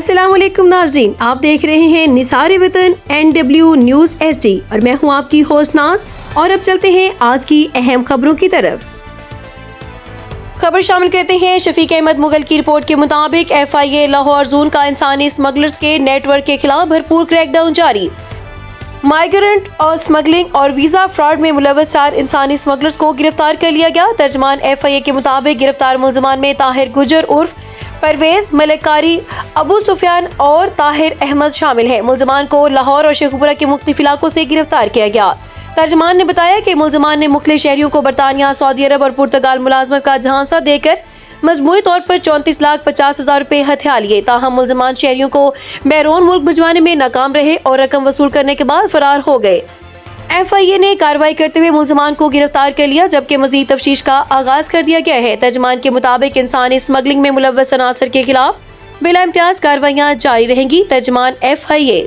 अस्सलाम वालेकुम नाज़रीन, आप देख रहे हैं निसार वतन NW न्यूज़ HD और मैं हूं आपकी होस्ट नाज। और अब चलते हैं आज की अहम खबरों की तरफ। खबर शामिल करते हैं। शफीक अहमद मुगल की रिपोर्ट के मुताबिक FIA लाहौर जोन का इंसानी स्मगलर्स के नेटवर्क के खिलाफ भरपूर क्रैकडाउन जारी। माइग्रेंट और स्मगलिंग और वीजा फ्रॉड में मुलव्वस 4 इंसानी स्मगलर्स को गिरफ्तार कर लिया गया। तर्जमान FIA के मुताबिक गिरफ्तार मुलजमान में ताहिर गुजर उर्फ परवेज, मलकारी, अबू सुफियान और ताहिर अहमद शामिल हैं। मुलजमान को लाहौर और शेखुपुरा के मुख्तलिफ इलाकों से गिरफ्तार किया गया। तर्जमान ने बताया कि मुलजमान ने मुख्तलिफ शहरियों को बरतानिया, सऊदी अरब और पुर्तगाल मुलाजमत का झांसा देकर मजमूई तौर पर 34,50,000 रुपये हथिया लिए। ताहम मुलजमान शहरियों को बैरून मुल्क भिजवाने में नाकाम रहे और रकम वसूल करने के बाद फरार हो गए। FIA ने कार्रवाई करते हुए मुलजमान को गिरफ्तार कर लिया, जबकि मजीद तफ्तीश का आगाज कर दिया गया है। तर्जमान के मुताबिक इंसानी स्मगलिंग में मुलव्वस अनासर के खिलाफ बिला इम्तियाज कार्रवाइयां जारी रहेंगी। तर्जमान FIA